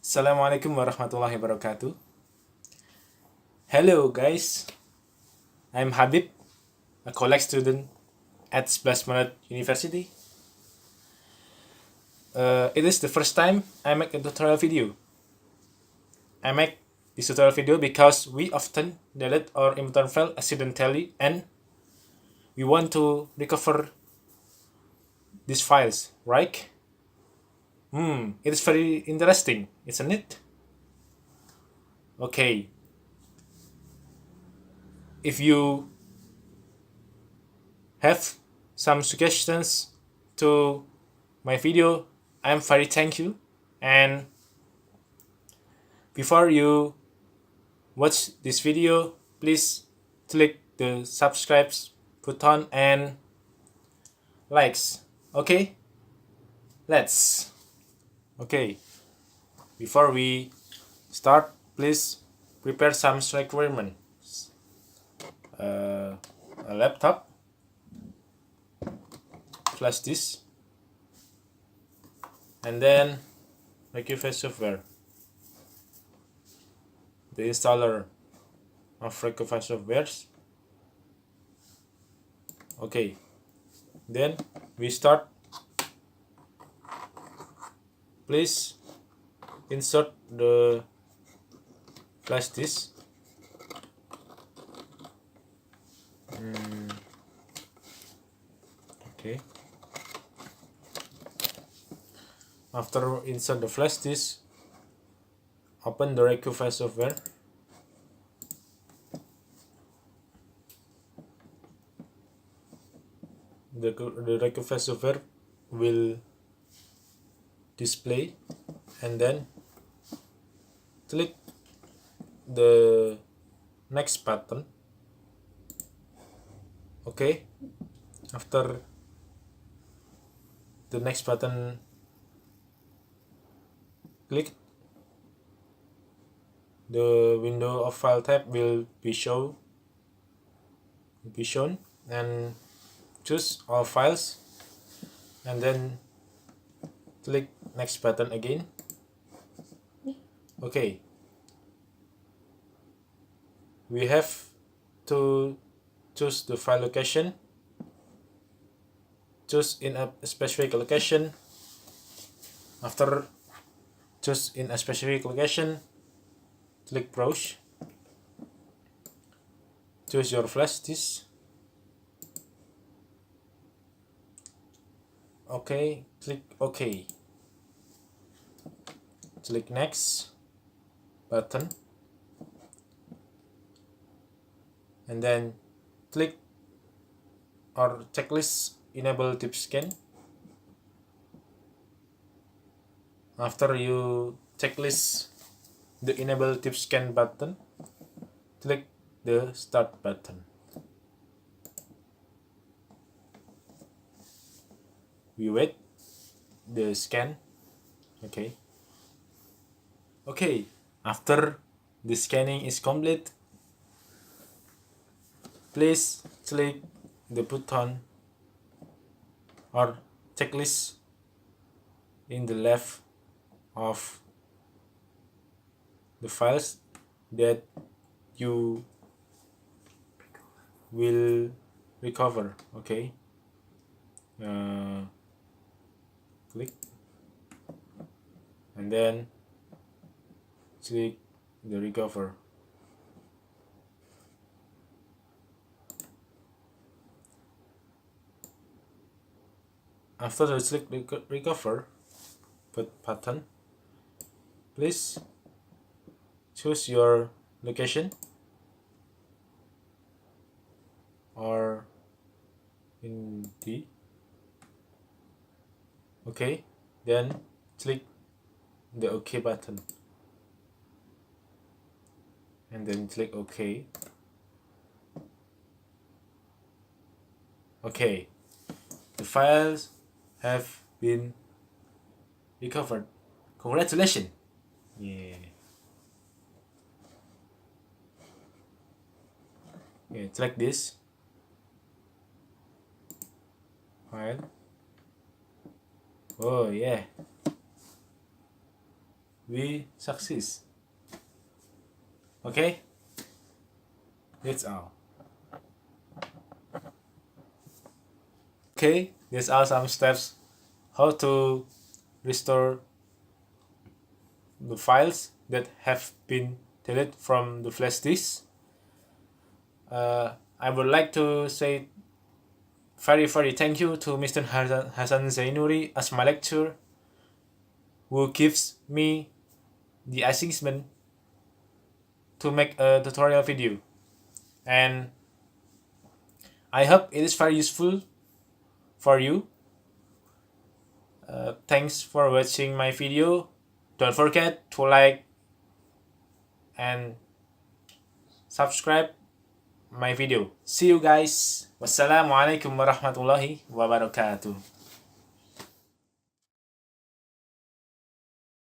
Assalamualaikum warahmatullahi wabarakatuh. Hello guys, I'm Habib, a college student at 11 Maret University. It is the first time I make a tutorial video. I make this tutorial video because we often delete our important file accidentally and we want to recover these files, right? It is very interesting, isn't it? Okay, if you have some suggestions to my video, I'm very thank you. And before you watch this video, please click the subscribe button and likes. Okay, let's. Okay, before we start, please prepare some requirements. A laptop, flash disk, and then Rectify software. The installer of Rectify softwares. Okay, then we start. Please insert the flash disk. Okay. After insert the flash disk, open the Rectify software. The Rectify software will display, and then click the next button. Okay, after the next button click, the window of file tab will be shown, and choose all files, and then click next button again. Okay, we have to choose the file location. Choose in a specific location. After choose in a specific location, click browse. Choose your flash disk. Okay, click OK. Click next button, and then click or checklist enable deep scan. After you checklist the enable deep scan button, click the start button. We wait the scan. Okay, after the scanning is complete, please click the button or checklist in the left of the files that you will recover. Okay, click, and then click the recover. After the click recover button, please choose your location or in D. Okay, then click the OK button, and then click OK. Okay, the files have been recovered. Congratulations! Yeah. Okay, select this file. Oh yeah. we succeed. Okay, that's all. Okay, these are some steps how to restore the files that have been deleted from the flash disk. I would like to say very thank you to Mr. Hasan Zainuri as my lecturer, who gives me the assignment to make a tutorial video, and I hope it is very useful for you. Thanks for watching my video. Don't forget to like and subscribe my video. See you guys. Wassalamualaikum warahmatullahi wabarakatuh.